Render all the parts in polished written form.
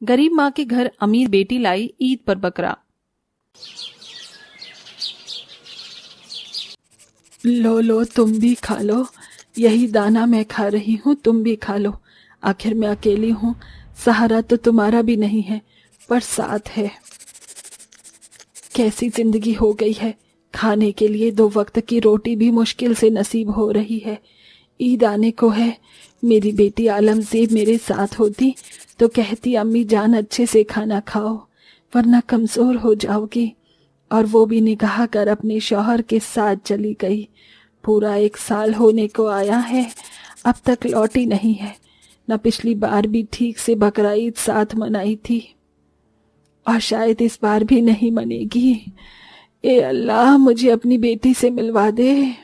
गरीब माँ के घर अमीर बेटी लाई ईद पर बकरा। लो लो, तुम भी खा लो। यही दाना मैं खा रही हूँ, तुम भी खा लो। आखिर मैं अकेली हूँ, सहारा तो तुम्हारा भी नहीं है पर साथ है। कैसी जिंदगी हो गई है, खाने के लिए 2 वक्त की रोटी भी मुश्किल से नसीब हो रही है। ईद आने को है। मेरी बेटी आलमज़ेब मेरे साथ होती तो कहती अम्मी जान अच्छे से खाना खाओ वरना कमज़ोर हो जाओगी। और वो भी निकाह कर अपने शौहर के साथ चली गई। पूरा 1 साल होने को आया है, अब तक लौटी नहीं है। न पिछली बार भी ठीक से बकरा ईद साथ मनाई थी और शायद इस बार भी नहीं मनेगी। ए अल्लाह, मुझे अपनी बेटी से मिलवा दे।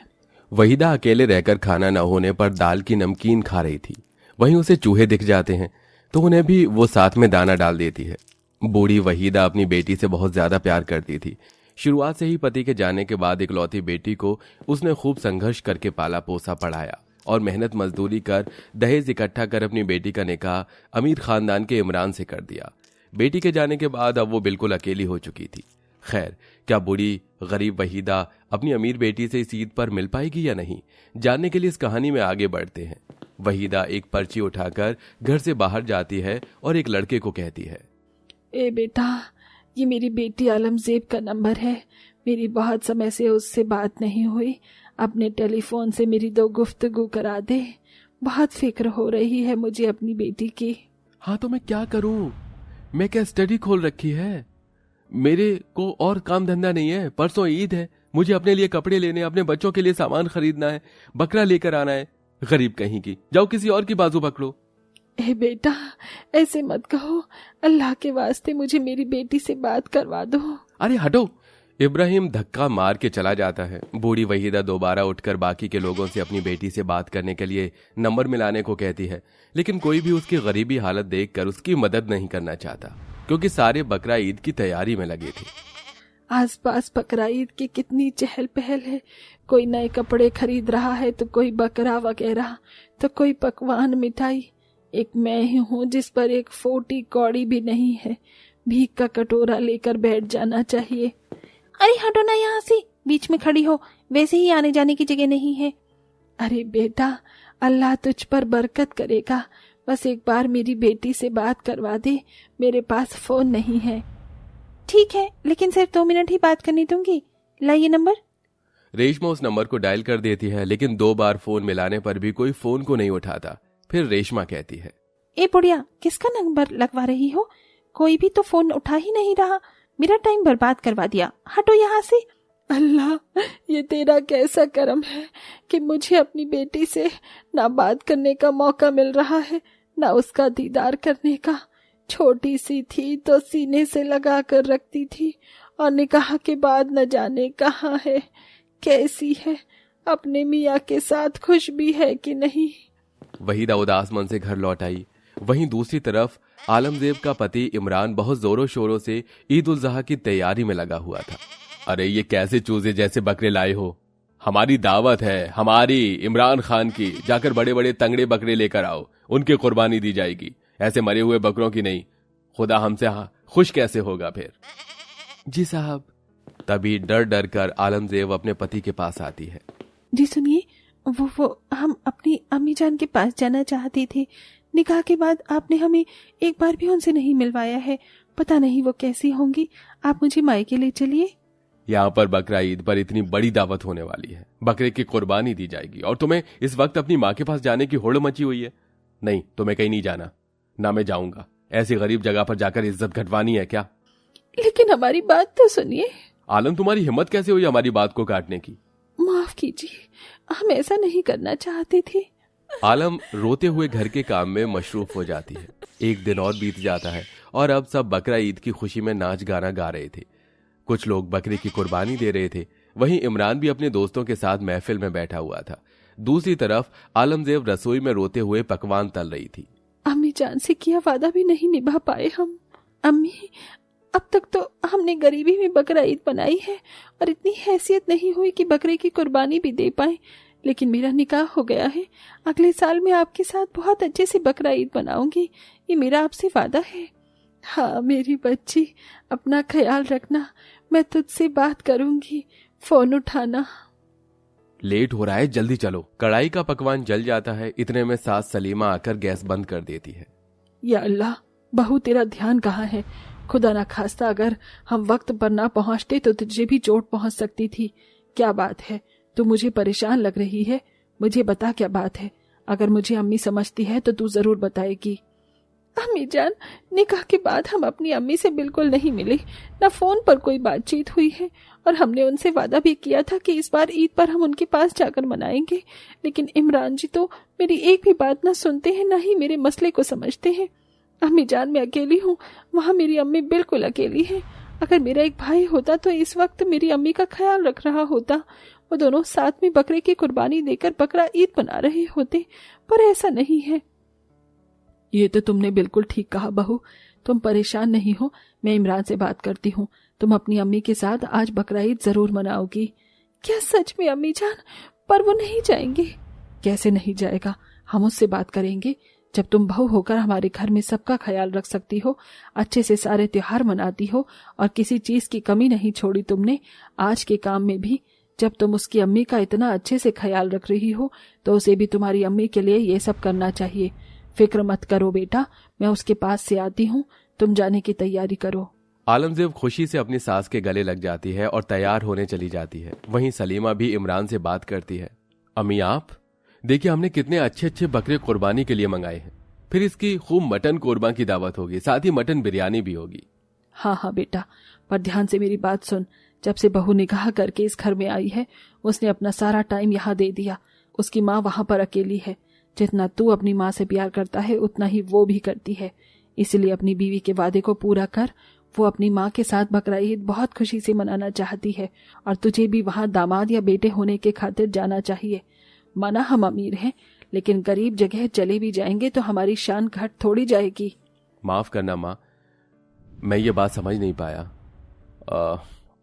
वहीदा अकेले रहकर खाना न होने पर दाल की नमकीन खा रही थी। वहीं उसे चूहे दिख जाते हैं तो उन्हें भी वो साथ में दाना डाल देती है। बूढ़ी वहीदा अपनी बेटी से बहुत ज्यादा प्यार करती थी। शुरुआत से ही पति के जाने के बाद इकलौती बेटी को उसने खूब संघर्ष करके पाला पोसा पढ़ाया और मेहनत मजदूरी कर दहेज इकट्ठा कर अपनी बेटी का निकाह अमीर खानदान के इमरान से कर दिया। बेटी के जाने के बाद अब वो बिल्कुल अकेली हो चुकी थी। खैर, क्या बूढ़ी गरीब वहीदा अपनी अमीर बेटी से इस ईद पर मिल पाएगी या नहीं, जानने के लिए इस कहानी में आगे बढ़ते हैं। वहीदा एक पर्ची उठाकर घर से बाहर जाती है और एक लड़के को कहती है, ए बेटा, ये मेरी बेटी आलमज़ेब का नंबर है। मेरी बहुत समय से उससे बात नहीं हुई। अपने टेलीफोन से मेरी 2 गुफ्तगू करा दे। बहुत फिक्र हो रही है मुझे अपनी बेटी की। हाँ तो मैं क्या करूं? मैं क्या स्टडी खोल रखी है? मेरे को और काम धंधा नहीं है। परसों ईद है, मुझे अपने लिए कपड़े लेने, अपने बच्चों के लिए सामान खरीदना है, बकरा लेकर आना है। गरीब कहीं की, जाओ किसी और की बाजू पकड़ो। ए बेटा, ऐसे मत कहो। अल्लाह के वास्ते मुझे मेरी बेटी से बात करवा दो। अरे हटो। इब्राहिम धक्का मार के चला जाता है। बूढ़ी वहीदा दोबारा उठकर बाकी के लोगों से अपनी बेटी से बात करने के लिए नंबर मिलाने को कहती है, लेकिन कोई भी उसकी गरीबी हालत देखकर उसकी मदद नहीं करना चाहता, क्योंकि सारे बकरा ईद की तैयारी में लगे थे। आसपास बकरा ईद की कितनी चहल पहल है। कोई नए कपड़े खरीद रहा है तो कोई बकरा वगैरह, तो कोई पकवान मिठाई। एक मैं ही हूँ जिस पर एक फोटी कौड़ी भी नहीं है। भीख का कटोरा लेकर बैठ जाना चाहिए। अरे हटो ना यहाँ से, बीच में खड़ी हो, वैसे ही आने जाने की जगह नहीं है। अरे बेटा, अल्लाह तुझ पर बरकत करेगा। बस एक बार मेरी बेटी से बात करवा दे, मेरे पास फोन नहीं है। ठीक है, लेकिन सिर्फ 2 मिनट ही बात करनी दूंगी। लाइए नंबर। रेशमा उस नंबर को डायल कर देती है, लेकिन 2 बार फोन मिलाने पर भी कोई फोन को नहीं उठाता। फिर रेशमा कहती है, ए बुढ़िया, किसका नंबर लगवा रही हो? कोई भी तो फोन उठा ही नहीं रहा। मेरा टाइम बर्बाद करवा दिया। हटो यहाँ से। अल्लाह, ये तेरा कैसा करम है कि मुझे अपनी बेटी से ना बात करने का मौका मिल रहा है, ना उसका दीदार करने का। छोटी सी थी तो सीने से लगा कर रखती थी और निकाह के बाद न जाने कहाँ है, कैसी है, अपने मियाँ के साथ खुश भी है कि नहीं। वहीदा उदास मन से घर लौट आई। वहीं दूसरी तरफ आलमज़ेब का पति इमरान बहुत जोरों शोरों से ईद उल ज़ुहा की तैयारी में लगा हुआ था। अरे ये कैसे चूजे जैसे बकरे लाए हो? हमारी दावत है, हमारी इमरान खान की। जाकर बड़े बड़े तंगड़े बकरे लेकर आओ, उनकी कुर्बानी दी जाएगी, ऐसे मरे हुए बकरों की नहीं। खुदा हमसे खुश कैसे होगा फिर? जी साहब। तभी डर डर कर आलमज़ेब अपने पति के पास आती है। जी सुनिए, वो हम अपनी अम्मी जान के पास जाना चाहते थे। निकाह के बाद आपने हमें एक बार भी उनसे नहीं मिलवाया है। पता नहीं वो कैसी होंगी। आप मुझे मायके ले चलिए। यहाँ पर बकरा ईद पर इतनी बड़ी दावत होने वाली है, बकरे की कुर्बानी दी जाएगी, और तुम्हें इस वक्त अपनी माँ के पास जाने की होड़ मची हुई है। नहीं, तुम्हें कहीं नहीं जाना। ना मैं जाऊंगा। ऐसी गरीब जगह पर जाकर इज्जत घटवानी है क्या? लेकिन हमारी बात तो सुनिए। आलम, तुम्हारी हिम्मत कैसे हुई हमारी बात को काटने की? माफ कीजिए, हम ऐसा नहीं करना चाहते थे। आलम रोते हुए घर के काम में मशरूफ हो जाती है। एक दिन और बीत जाता है और अब सब बकरा ईद की खुशी में नाच गाना गा रहे थे। कुछ लोग बकरे की कुर्बानी दे रहे थे। वहीं इमरान भी अपने दोस्तों के साथ महफिल में बैठा हुआ था। दूसरी तरफ आलमज़ेब रसोई में रोते हुए पकवान तल रही थी। अम्मी जान से किया वादा भी नहीं निभा पाए हम। अम्मी, अब तक तो हमने गरीबी में बकरा ईद बनाई है और इतनी हैसियत नहीं हुई कि बकरे की कुर्बानी भी दे पाए। लेकिन मेरा निकाह हो गया है। अगले साल मैं आपके साथ बहुत अच्छे से बकरा ईद बनाऊंगी, ये मेरा आपसे वादा है। हाँ मेरी बच्ची, अपना ख्याल रखना, मैं तुझसे बात करूंगी, फोन उठाना। लेट हो रहा है, जल्दी चलो। कढ़ाई का पकवान जल जाता है। इतने में सास सलीमा आकर गैस बंद कर देती है। या अल्लाह, बहू तेरा ध्यान कहाँ है? खुदा ना खास्ता अगर हम वक्त पर ना पहुंचते तो तुझे भी चोट पहुंच सकती थी। क्या बात है? तू मुझे परेशान लग रही है। मुझे बता क्या बात है। अगर मुझे अम्मी समझती है तो तू जरूर बताएगी। अम्मी जान, निकाह के बाद हम अपनी अम्मी से बिल्कुल नहीं मिले, ना फोन पर कोई बातचीत हुई है, और हमने उनसे वादा भी किया था कि इस बार ईद पर हम उनके पास जाकर मनाएंगे। लेकिन इमरान जी तो मेरी एक भी बात ना सुनते हैं, ना ही मेरे मसले को समझते हैं। अम्मी जान, मैं अकेली हूँ, वहाँ मेरी अम्मी बिल्कुल अकेली है। अगर मेरा एक भाई होता तो इस वक्त मेरी अम्मी का ख्याल रख रहा होता। वो दोनों साथ में बकरे की कुर्बानी देकर बकरा ईद मना रहे होते, पर ऐसा नहीं है। ये तो तुमने बिल्कुल ठीक कहा बहू, तुम परेशान नहीं हो। मैं इमरान से बात करती हूँ। तुम अपनी अम्मी के साथ आज बकरा ईद जरूर मनाओगी। क्या सच में अम्मी जान? पर वो नहीं जाएंगे। कैसे नहीं जाएगा? हम उससे बात करेंगे। जब तुम बहू होकर हमारे घर में सबका ख्याल रख सकती हो, अच्छे से सारे त्योहार मनाती हो और किसी चीज की कमी नहीं छोड़ी तुमने आज के काम में भी, जब तुम उसकी अम्मी का इतना अच्छे से ख्याल रख रही हो तो उसे भी तुम्हारी अम्मी के लिए ये सब करना चाहिए। फिक्र मत करो बेटा, मैं उसके पास से आती हूँ, तुम जाने की तैयारी करो। आलमजेब खुशी से अपनी सास के गले लग जाती है और तैयार होने चली जाती है। वहीं सलीमा भी इमरान से बात करती है। अम्मी आप देखिए, हमने कितने अच्छे अच्छे बकरे कुर्बानी के लिए मंगाए हैं। फिर इसकी खूब मटन कोरमा की दावत होगी, साथ ही मटन बिरयानी भी होगी। हाँ हाँ बेटा, पर ध्यान से मेरी बात सुन। जब से बहू निकाह करके इस घर में आई है, उसने अपना सारा टाइम यहाँ दे दिया। उसकी माँ वहाँ पर अकेली है। जितना तू अपनी माँ से प्यार करता है उतना ही वो भी करती है। इसलिए अपनी बीवी के वादे को पूरा कर। वो अपनी माँ के साथ बकरा ईद बहुत खुशी से मनाना चाहती है और तुझे भी वहाँ दामाद या बेटे होने के खातिर जाना चाहिए। माना हम अमीर हैं, लेकिन गरीब जगह चले भी जाएंगे तो हमारी शान घट थोड़ी जाएगी। माफ करना माँ, मैं ये बात समझ नहीं पाया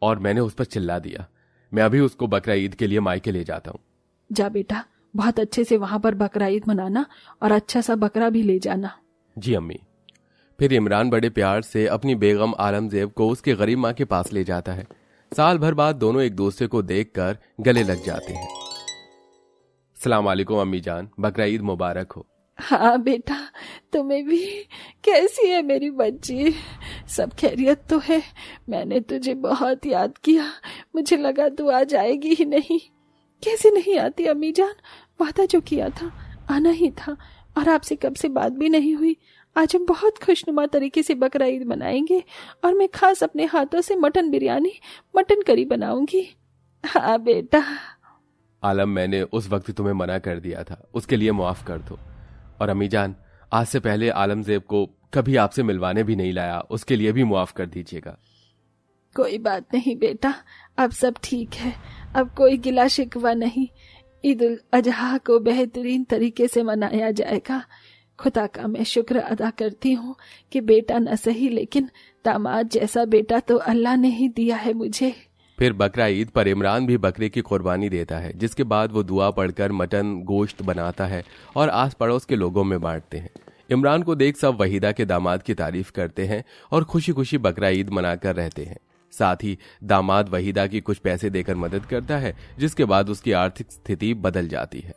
और मैंने उस पर चिल्ला दिया। मैं अभी उसको बकरा ईद के लिए मायके ले जाता हूँ। जा बेटा, बहुत अच्छे से वहां पर बकरा ईद मनाना और अच्छा सा बकरा भी ले जाना। जी अम्मी। फिर इमरान बड़े प्यार से अपनी बेगम आलमजेब को उसके गरीब माँ के पास ले जाता है। साल भर बाद दोनों एक दूसरे को देखकर गले लग जाते हैं। अस्सलाम वालेकुम अम्मी जान, बकरा ईद मुबारक हो। हाँ बेटा, तुम्हें भी। कैसी है मेरी बच्ची? सब खैरियत तो है? मैंने तुझे बहुत याद किया, मुझे लगा तू आ जाएगी ही नहीं। कैसे नहीं आती अम्मी जान? वादा जो किया था आना ही था, और आपसे कब से बात भी नहीं हुई। आज हम बहुत खुशनुमा तरीके से बकरा ईद मनाएंगे और मैं खास अपने हाथों से मटन बिरयानी, मटन करी बनाऊंगी। हाँ बेटा। आलम, मैंने उस वक्त तुम्हें मना कर दिया था, उसके लिए माफ कर दो। और अम्मी जान, आज से पहले आलमजेब को कभी आपसे मिलवाने भी नहीं लाया, उसके लिए भी माफ कर दीजिएगा। कोई बात नहीं बेटा, अब सब ठीक है, अब कोई गिला शिकवा नहीं। ईद उल अजहा को बेहतरीन तरीके से मनाया जाएगा। खुदा का मैं शुक्र अदा करती हूँ कि बेटा न सही लेकिन दामाद जैसा बेटा तो अल्लाह ने ही दिया है मुझे। फिर बकरा ईद पर इमरान भी बकरे की कुर्बानी देता है, जिसके बाद वो दुआ पढ़कर मटन गोश्त बनाता है और आस पड़ोस के लोगों में बांटते हैं। इमरान को देख सब वहीदा के दामाद की तारीफ करते हैं और खुशी खुशी बकरा ईद मनाकर रहते हैं। साथ ही दामाद वहीदा की कुछ पैसे देकर मदद करता है, जिसके बाद उसकी आर्थिक स्थिति बदल जाती है।